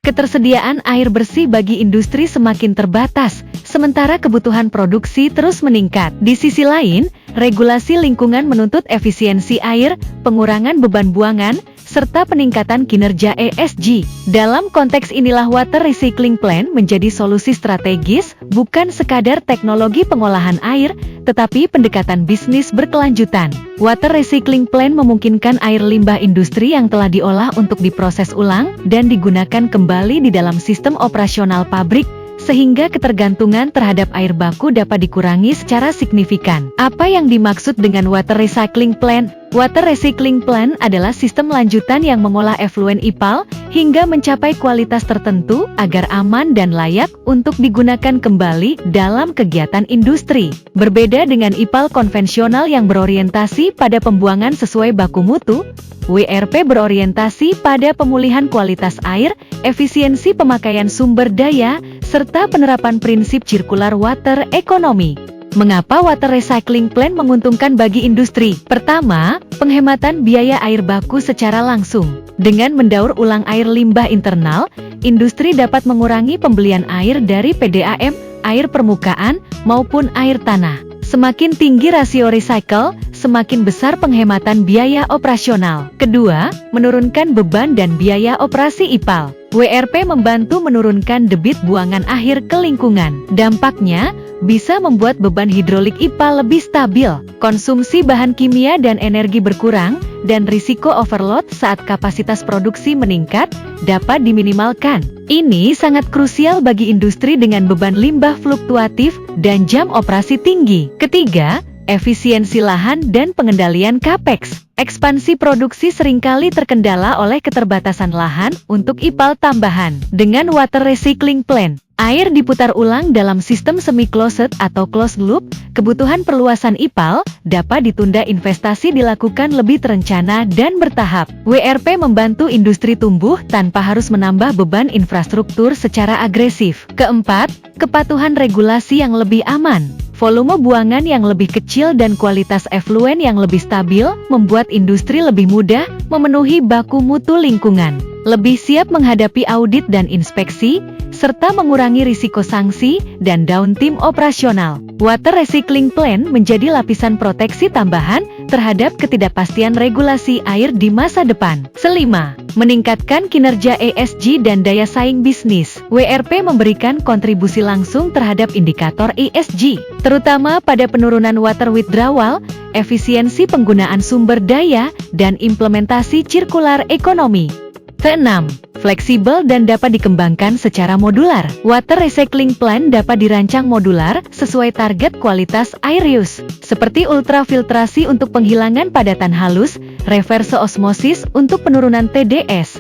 Ketersediaan air bersih bagi industri semakin terbatas, sementara kebutuhan produksi terus meningkat. Di sisi lain, regulasi lingkungan menuntut efisiensi air, pengurangan beban buangan, serta peningkatan kinerja ESG. Dalam konteks inilah Water Recycling Plant menjadi solusi strategis, bukan sekadar teknologi pengolahan air, tetapi pendekatan bisnis berkelanjutan. Water Recycling Plant memungkinkan air limbah industri yang telah diolah untuk diproses ulang dan digunakan kembali di dalam sistem operasional pabrik, sehingga ketergantungan terhadap air baku dapat dikurangi secara signifikan. Apa yang dimaksud dengan Water Recycling Plant? Water Recycling Plant adalah sistem lanjutan yang mengolah efluen IPAL hingga mencapai kualitas tertentu agar aman dan layak untuk digunakan kembali dalam kegiatan industri. Berbeda dengan IPAL konvensional yang berorientasi pada pembuangan sesuai baku mutu, WRP berorientasi pada pemulihan kualitas air, efisiensi pemakaian sumber daya, serta penerapan prinsip circular water economy. Mengapa Water Recycling Plant menguntungkan bagi industri? Pertama, penghematan biaya air baku secara langsung. Dengan mendaur ulang air limbah internal, industri dapat mengurangi pembelian air dari PDAM, air permukaan, maupun air tanah. Semakin tinggi rasio recycle, semakin besar penghematan biaya operasional. Kedua, menurunkan beban dan biaya operasi IPAL. WRP membantu menurunkan debit buangan akhir ke lingkungan. Dampaknya, bisa membuat beban hidrolik IPAL lebih stabil, konsumsi bahan kimia dan energi berkurang, dan risiko overload saat kapasitas produksi meningkat dapat diminimalkan. Ini sangat krusial bagi industri dengan beban limbah fluktuatif dan jam operasi tinggi. Ketiga, efisiensi lahan dan pengendalian CAPEX. Ekspansi produksi seringkali terkendala oleh keterbatasan lahan untuk IPAL tambahan. Dengan Water Recycling Plant, air diputar ulang dalam sistem semi-closed atau closed loop, kebutuhan perluasan IPAL dapat ditunda, investasi dilakukan lebih terencana dan bertahap. WRP membantu industri tumbuh tanpa harus menambah beban infrastruktur secara agresif. Keempat, kepatuhan regulasi yang lebih aman. Volume buangan yang lebih kecil dan kualitas efluen yang lebih stabil membuat industri lebih mudah memenuhi baku mutu lingkungan, lebih siap menghadapi audit dan inspeksi, serta mengurangi risiko sanksi dan downtime operasional. Water Recycling Plant menjadi lapisan proteksi tambahan terhadap ketidakpastian regulasi air di masa depan. Kelima, meningkatkan kinerja ESG dan daya saing bisnis. WRP memberikan kontribusi langsung terhadap indikator ESG, terutama pada penurunan water withdrawal, efisiensi penggunaan sumber daya, dan implementasi circular economy. Keenam, fleksibel dan dapat dikembangkan secara modular. Water Recycling Plant dapat dirancang modular sesuai target kualitas air use, seperti ultrafiltrasi untuk penghilangan padatan halus, reverse osmosis untuk penurunan TDS,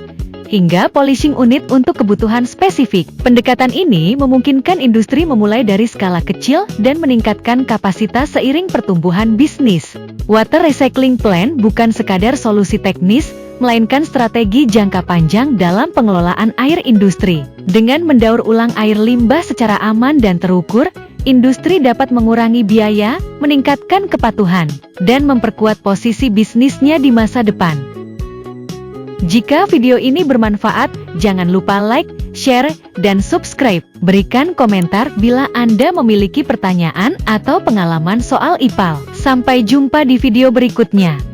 hingga polishing unit untuk kebutuhan spesifik. Pendekatan ini memungkinkan industri memulai dari skala kecil dan meningkatkan kapasitas seiring pertumbuhan bisnis. Water Recycling Plant bukan sekadar solusi teknis, melainkan strategi jangka panjang dalam pengelolaan air industri. Dengan mendaur ulang air limbah secara aman dan terukur, industri dapat mengurangi biaya, meningkatkan kepatuhan, dan memperkuat posisi bisnisnya di masa depan. Jika video ini bermanfaat, jangan lupa like, share, dan subscribe. Berikan komentar bila Anda memiliki pertanyaan atau pengalaman soal IPAL. Sampai jumpa di video berikutnya.